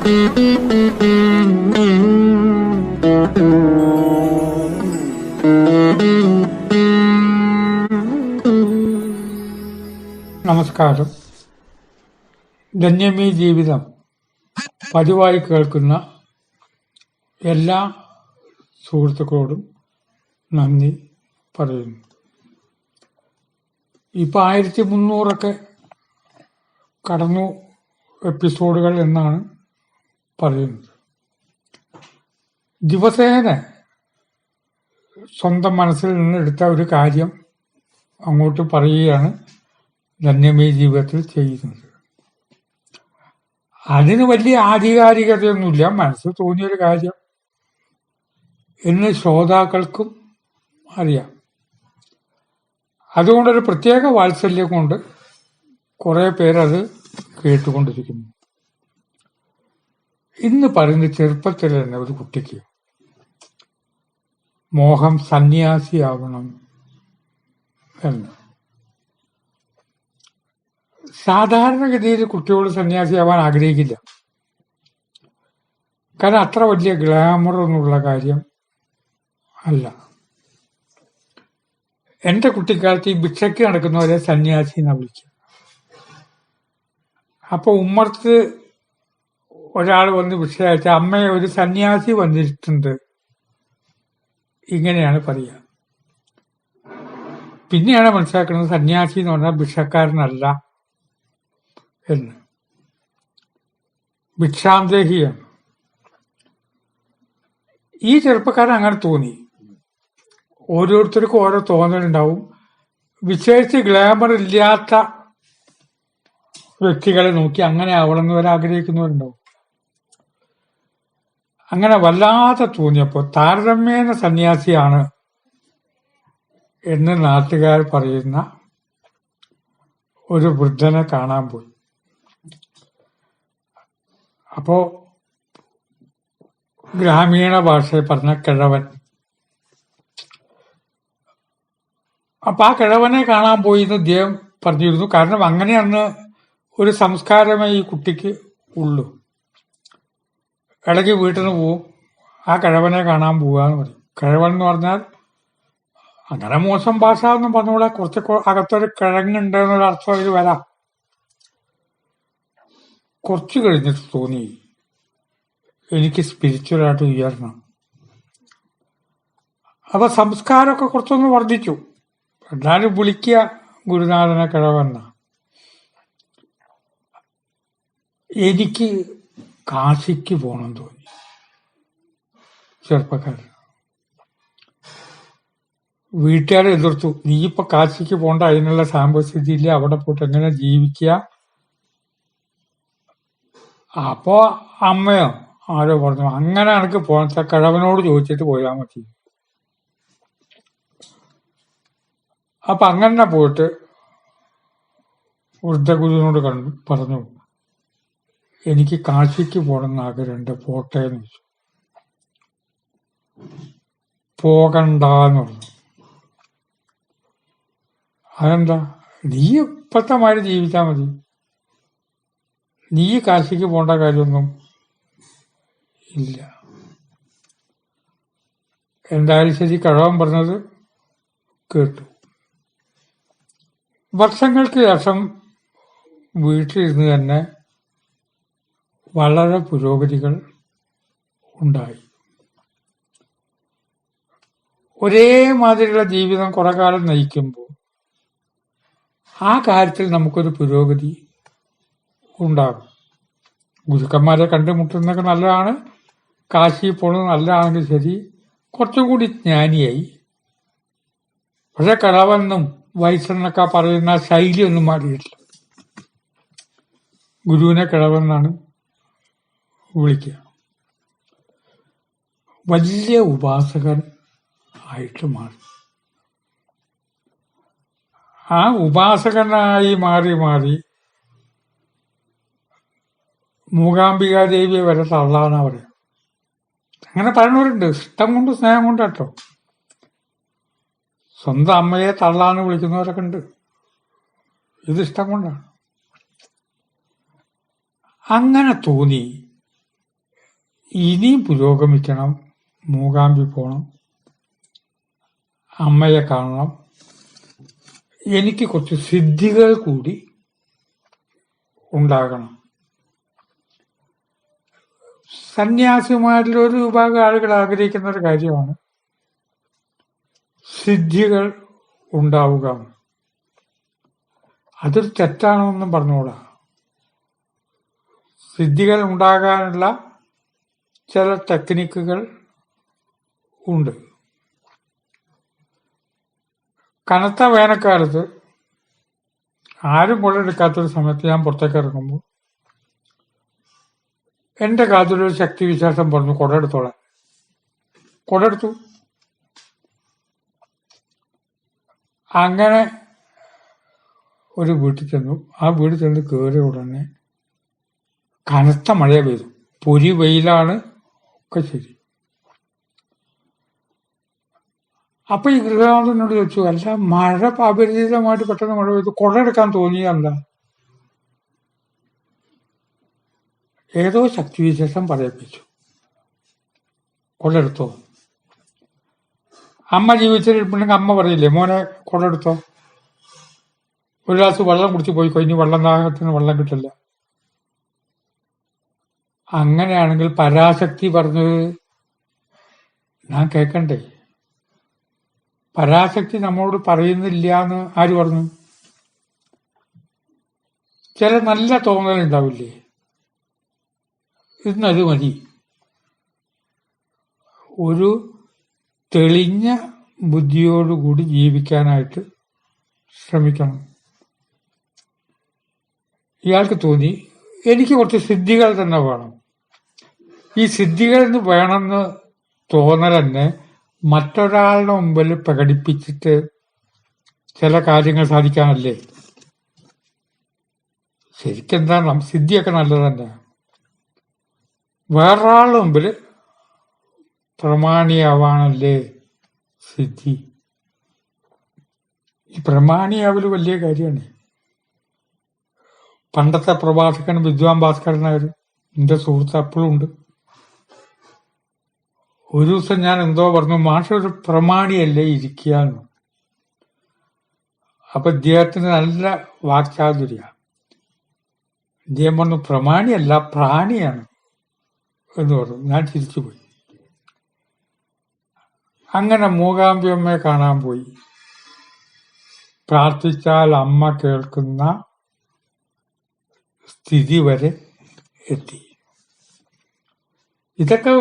നമസ്കാരം. ധന്യമീ ജീവിതം പതിവായി കേൾക്കുന്ന എല്ലാ സുഹൃത്തുക്കളോടും നന്ദി പറയുന്നു. ഇപ്പം 1300 കടന്നു എപ്പിസോഡുകൾ എന്നാണ് പറയുന്നത്. ദിവസേന സ്വന്തം മനസ്സിൽ നിന്ന് എടുത്ത ഒരു കാര്യം അങ്ങോട്ട് പറയുകയാണ് ധന്യമീ ജീവിതത്തിൽ ചെയ്യുന്നത്. അതിന് വലിയ ആധികാരികതയൊന്നുമില്ല, മനസ്സിൽ തോന്നിയൊരു കാര്യം എന്ന് ശ്രോതാക്കൾക്കും അറിയാം. അതുകൊണ്ടൊരു പ്രത്യേക വാത്സല്യം കൊണ്ട് കുറെ പേരത് കേട്ടുകൊണ്ടിരിക്കുന്നു. ഇന്ന് പറയുന്ന ചെറുപ്പത്തിൽ തന്നെ ഒരു കുട്ടിക്ക് മോഹം സന്യാസിയാവണം എന്ന്. സാധാരണഗതിയിൽ കുട്ടിയോട് സന്യാസിയാവാൻ ആഗ്രഹിക്കില്ല. കാരണം അത്ര വലിയ ഗ്ലാമർ ഒന്നുള്ള കാര്യം അല്ല. എന്റെ കുട്ടിക്കാലത്ത് ഈ ഭിക്ഷയ്ക്ക് നടക്കുന്നവരെ സന്യാസി എന്നാ വിളിക്കുക. അപ്പൊ ഉമ്മർത്ത് ഒരാൾ വന്ന് ഭിക്ഷ അയച്ച അമ്മയെ ഒരു സന്യാസി വന്നിട്ടുണ്ട്, ഇങ്ങനെയാണ് പറയുക. പിന്നെയാണ് മനസ്സിലാക്കുന്നത് സന്യാസി എന്ന് പറഞ്ഞാൽ ഭിക്ഷക്കാരനല്ല എന്ന്, ഭിക്ഷാന്തേഹിയാണ്. ഈ ചെറുപ്പക്കാരൻ അങ്ങനെ തോന്നി. ഓരോരുത്തർക്കും ഓരോ തോന്നലുണ്ടാവും. വിശേഷിച്ച് ഗ്ലാമർ ഇല്ലാത്ത വ്യക്തികളെ നോക്കി അങ്ങനെ ആവണമെന്ന് വരെ ആഗ്രഹിക്കുന്നവരുണ്ടാവും. അങ്ങനെ വല്ലാതെ തോന്നിയപ്പോൾ താരതമ്യേന സന്യാസിയാണ് എന്ന് നാട്ടുകാർ പറയുന്ന ഒരു വൃദ്ധനെ കാണാൻ പോയി. അപ്പോ ഗ്രാമീണ ഭാഷയിൽ പറഞ്ഞ കിഴവൻ. അപ്പൊ ആ കിഴവനെ കാണാൻ പോയി എന്ന് അദ്ദേഹം പറഞ്ഞിരുന്നു. കാരണം അങ്ങനെ അന്ന് ഒരു സംസ്കാരമേ ഈ കുട്ടിക്ക് ഉള്ളൂ. ഇടയ്ക്ക് വീട്ടിൽ നിന്ന് പോവും, ആ കിഴവനെ കാണാൻ പോവാന്ന് പറയും. കിഴവൻ എന്ന് പറഞ്ഞാൽ അങ്ങനെ മോശം ഭാഷ ഒന്നും പറഞ്ഞുകൂടെ, കുറച്ച് അകത്തൊരു കിഴങ്ങുണ്ട് എന്നൊരു അർത്ഥം അതിൽ വരാം. കുറച്ച് കഴിഞ്ഞിട്ട് തോന്നി എനിക്ക് സ്പിരിച്വലായിട്ട് ഉയരണം. അപ്പൊ സംസ്കാരമൊക്കെ കുറച്ചൊന്ന് വർദ്ധിച്ചു. എന്നാലും വിളിക്കുക ഗുരുനാഥനെ കിഴവന്ന. എനിക്ക് കാശിക്ക് പോകണം തോന്നി. ചെറുപ്പക്കാരൻ വീട്ടുകാരെ എതിർത്തു. നീ ഇപ്പൊ കാശിക്ക് പോകണ്ട, അതിനുള്ള സാമ്പത്തിക ഇല്ല, അവിടെ പോയിട്ട് എങ്ങനെ ജീവിക്കുക. അപ്പോ അമ്മയോ ആരോ പറഞ്ഞു അങ്ങനെ എനിക്ക് പോകണ കിഴവനോട് ചോദിച്ചിട്ട് പോയാൽ മതി. അപ്പൊ അങ്ങനെ പോയിട്ട് വൃദ്ധഗുരുവിനോട് പറഞ്ഞു എനിക്ക് കാശിക്ക് പോകണമെന്ന് ആഗ്രഹമുണ്ട്, പോട്ടേന്ന് വെച്ചു. പോകണ്ടെന്ന് പറഞ്ഞു. അതെന്താ? നീ ഇപ്പത്തെ മാതിരി ജീവിച്ചാൽ മതി, നീ കാശിക്ക് പോകേണ്ട കാര്യമൊന്നും ഇല്ല. എന്തായാലും ശരി, കിഴവൻ പറഞ്ഞത് കേട്ടു. വർഷങ്ങൾക്ക് ശേഷം വീട്ടിലിരുന്ന് തന്നെ വളരെ പുരോഗതികൾ ഉണ്ടായി. ഒരേ മാതിരിയുള്ള ജീവിതം കുറെ കാലം നയിക്കുമ്പോൾ ആ കാര്യത്തിൽ നമുക്കൊരു പുരോഗതി ഉണ്ടാകും. ഗുരുക്കന്മാരെ കണ്ടുമുട്ടുന്നതൊക്കെ നല്ലതാണ്, കാശി പോണത് നല്ലതാണെങ്കിൽ ശരി, കുറച്ചും കൂടി ജ്ഞാനിയായി. പക്ഷെ കിഴവെന്നും വയസ്സെന്നൊക്കെ പറയുന്ന ശൈലി ഒന്നും മാറിയിട്ടില്ല. ഗുരുവിനെ കിഴവെന്നാണ് വിളിക്കുക. വലിയ ഉപാസകൻ ആയിട്ട് മാറി. ആ ഉപാസകനായി മാറി മാറി മൂകാംബികാദേവിയെ വരെ തള്ളാന്നാ പറയാം. അങ്ങനെ പറയുന്നവരുണ്ട്, ഇഷ്ടം കൊണ്ട് സ്നേഹം കൊണ്ട് കേട്ടോ. സ്വന്തം അമ്മയെ തള്ളാന്ന് വിളിക്കുന്നവരൊക്കെ ഉണ്ട്. ഇത് ഇഷ്ടം കൊണ്ടാണ്. അങ്ങനെ തോന്നി ഇനിയും പുരോഗമിക്കണം, മൂകാംബി പോണം, അമ്മയെ കാണണം, എനിക്ക് കുറച്ച് സിദ്ധികൾ കൂടി ഉണ്ടാകണം. സന്യാസിമാരിൽ ഒരു വിഭാഗം ആളുകൾ ആഗ്രഹിക്കുന്ന ഒരു കാര്യമാണ് സിദ്ധികൾ ഉണ്ടാവുക. അതൊരു തെറ്റാണെന്നും പറഞ്ഞുകൂടാ. സിദ്ധികൾ ഉണ്ടാകാനുള്ള ചില ടെക്നിക്കുകൾ ഉണ്ട്. കനത്ത വേനൽക്കാലത്ത് ആരും കൊണ്ടെടുക്കാത്തൊരു സമയത്ത് ഞാൻ പുറത്തേക്ക് ഇറങ്ങുമ്പോൾ എന്റെ കാതിലൊരു ശക്തി വിശേഷം പറഞ്ഞു, കൊടെടുത്തോളാൻ. കൊടെടുത്തു. അങ്ങനെ ഒരു വീട്ടിൽ ചെന്നു. ആ വീട്ടിൽ ചെന്ന് കയറിയ ഉടനെ കനത്ത മഴ പെയ്തു. പൊരി വെയിലാണ്, ഒക്കെ ശരി. അപ്പൊ ഈ ഗൃഹനാഥനോട് ചോദിച്ചു, അല്ല മഴ അപരിചിതമായിട്ട് പെട്ടെന്ന് മഴ പെയ്തു, കൊടെടുക്കാൻ തോന്നിയല്ല? ഏതോ ശക്തിവിശേഷം പറയിപ്പിച്ചു, കൊടെടുത്തോ. അമ്മ ജീവിച്ചിട്ടുണ്ടെങ്കിൽ അമ്മ പറയില്ലേ, മോനെ കൊടെടുത്തോ, ഒരു ഗ്ലാസ് വെള്ളം കുടിച്ച് പോയിക്കോ, ഇനി വെള്ളം ദാഹത്തിന് വെള്ളം കിട്ടില്ല. അങ്ങനെയാണെങ്കിൽ പരാശക്തി പറഞ്ഞത് ഞാൻ കേൾക്കണ്ടേ? പരാശക്തി നമ്മളോട് പറയുന്നില്ല എന്ന് ആര് പറഞ്ഞു? ചില നല്ല തോന്നലുണ്ടാവില്ലേ, ഇന്നത് മതി. ഒരു തെളിഞ്ഞ ബുദ്ധിയോടുകൂടി ജീവിക്കാനായിട്ട് ശ്രമിക്കണം. ഇയാൾക്ക് തോന്നി എനിക്ക് കുറച്ച് സിദ്ധികൾ തന്നെ വേണം. ഈ സിദ്ധികൾ വേണമെന്ന് തോന്നൽ തന്നെ മറ്റൊരാളുടെ മുമ്പിൽ പ്രകടിപ്പിച്ചിട്ട് ചില കാര്യങ്ങൾ സാധിക്കാനല്ലേ. ശരിക്കെന്താ, സിദ്ധിയൊക്കെ നല്ലത് തന്നെ. വേറൊരാളുടെ മുമ്പിൽ പ്രമാണിയാവാനല്ലേ സിദ്ധി. ഈ പ്രമാണിയാവല് വലിയ കാര്യമാണ്. പണ്ടത്തെ പ്രഭാഷകൻ വിദ്വാൻ ഭാസ്കരനായിരുന്നു, എന്റെ സുഹൃത്ത് അപ്പോഴും ഉണ്ട്. ഒരു ദിവസം ഞാൻ എന്തോ പറഞ്ഞു, മാഷ ഒരു പ്രമാണിയല്ലേ ഇരിക്കുകയെന്ന്. അപ്പൊ ഇദ്ദേഹത്തിന് നല്ല വാക്ചാതുര്യ. ഇദ്ദേഹം പറഞ്ഞു, പ്രമാണിയല്ല പ്രാണിയാണ് എന്ന് പറഞ്ഞു. ഞാൻ തിരിച്ചുപോയി. അങ്ങനെ മൂകാംബിയമ്മയെ കാണാൻ പോയി. പ്രാർത്ഥിച്ചാൽ അമ്മ കേൾക്കുന്ന സ്ഥിതി വരെ എത്തി. ഇതൊക്കെ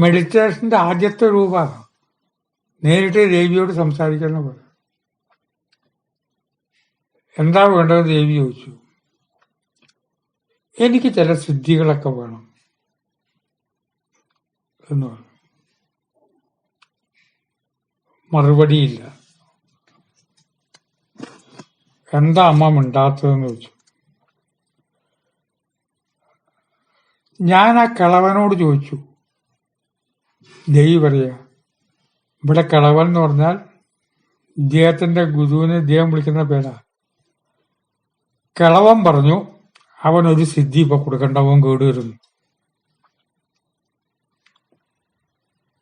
മെഡിറ്റേഷന്റെ ആദ്യത്തെ രൂപമാണ്. നേരിട്ട് ദേവിയോട് സംസാരിക്കുന്ന പോലെ. എന്താ വേണ്ടത് ദേവി ചോദിച്ചു. എനിക്ക് ചില സിദ്ധികളൊക്കെ വേണം എന്ന് പറഞ്ഞു. മറുപടിയില്ല. എന്താ അമ്മ മിണ്ടാത്തതെന്ന് ചോദിച്ചു. ഞാൻ ആ കിളവനോട് ചോദിച്ചു. ദേവി പറയാ, ഇവിടെ കിളവൻ എന്ന് പറഞ്ഞാൽ ഇദ്ദേഹത്തിന്റെ ഗുരുവിനെ ഇദ്ദേഹം വിളിക്കുന്ന പേരാ. കിളവൻ പറഞ്ഞു അവനൊരു സിദ്ധി ഇപ്പൊ കൊടുക്കണ്ടവൻ കേടുവരുന്നു.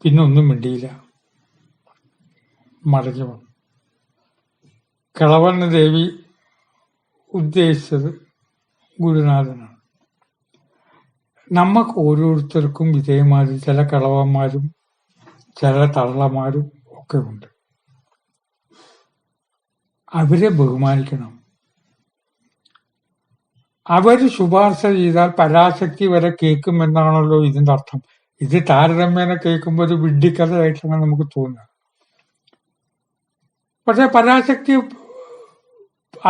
പിന്നെ ഒന്നും മിണ്ടിയില്ല, മടങ്ങി വന്നു. കിളവന് ദേവി ഉദ്ദേശിച്ചത് ഗുരുനാഥനാണ്. നമുക്ക് ഓരോരുത്തർക്കും ഇതേമാതിരി ചില കിളവന്മാരും ചില തള്ളമാരും ഒക്കെ ഉണ്ട്. അവരെ ബഹുമാനിക്കണം. അവര് ശുപാർശ ചെയ്താൽ പരാശക്തി വരെ കേൾക്കുമെന്നാണല്ലോ ഇതിന്റെ അർത്ഥം. ഇത് താരതമ്യേന കേൾക്കുമ്പോൾ ഒരു വിഡ്ഢിക്കഥയായിട്ടാണ് നമുക്ക് തോന്നുക. പക്ഷെ പരാശക്തി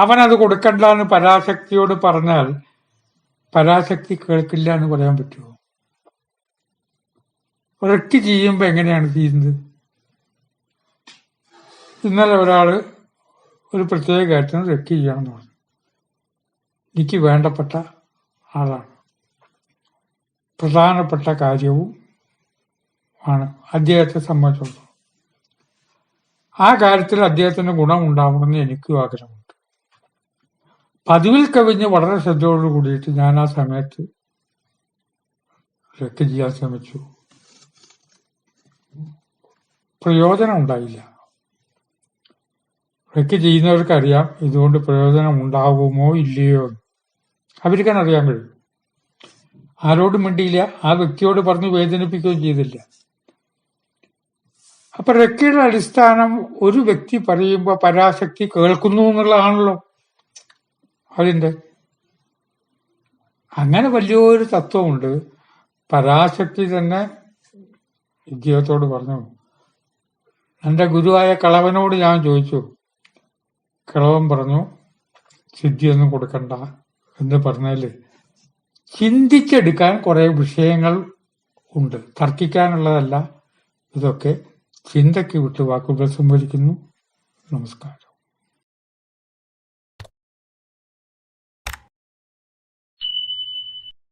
അവനത് കൊടുക്കണ്ട എന്ന് പരാശക്തിയോട് പറഞ്ഞാൽ പരാശക്തി കേൾക്കില്ല എന്ന് പറയാൻ പറ്റുമോ? റെക്കി ചെയ്യുമ്പോ എങ്ങനെയാണ് ചെയ്യുന്നത്? ഇന്നലെ ഒരാള് ഒരു പ്രത്യേക കാര്യത്തിന് റെക്കി ചെയ്യണമെന്ന് പറഞ്ഞു. എനിക്ക് വേണ്ടപ്പെട്ട ആളാണ്, പ്രധാനപ്പെട്ട കാര്യവും ആണ് അദ്ദേഹത്തെ സംബന്ധിച്ചിടത്തോളം. ആ കാര്യത്തിൽ അദ്ദേഹത്തിന് ഗുണമുണ്ടാവണമെന്ന് എനിക്കും ആഗ്രഹമുണ്ട്. പതിവിൽ കവിഞ്ഞ് വളരെ ശ്രദ്ധയോട് കൂടിയിട്ട് ഞാൻ ആ സമയത്ത് രക്ക് ചെയ്യാൻ ശ്രമിച്ചു. പ്രയോജനം ഉണ്ടായില്ല. രക്ക് ചെയ്യുന്നവർക്കറിയാം ഇതുകൊണ്ട് പ്രയോജനം ഉണ്ടാകുമോ ഇല്ലയോ എന്ന്. അവർക്കാണ് അറിയാൻ കഴിയും. ആരോടും മിണ്ടിയില്ല, ആ വ്യക്തിയോട് പറഞ്ഞ് വേദനിപ്പിക്കുകയും ചെയ്തില്ല. അപ്പൊ രക്കയുടെ അടിസ്ഥാനം ഒരു വ്യക്തി പറയുമ്പോ പരാശക്തി കേൾക്കുന്നു എന്നുള്ളതാണല്ലോ അതിന്റെ. അങ്ങനെ വലിയൊരു തത്വമുണ്ട്. പരാശക്തി തന്നെ ഇദ്ദേഹത്തോട് പറഞ്ഞു. എന്റെ ഗുരുവായ കളവനോട് ഞാൻ ചോദിച്ചു. കളവൻ പറഞ്ഞു സിദ്ധിയൊന്നും കൊടുക്കണ്ട എന്ന് പറഞ്ഞാല് ചിന്തിച്ചെടുക്കാൻ കുറെ വിഷയങ്ങൾ ഉണ്ട്, തർക്കിക്കാനുള്ളതല്ല. ഇതൊക്കെ ചിന്തയ്ക്ക് വിട്ട് വാക്കുകൾ സംവദിക്കുന്നു. നമസ്കാരം.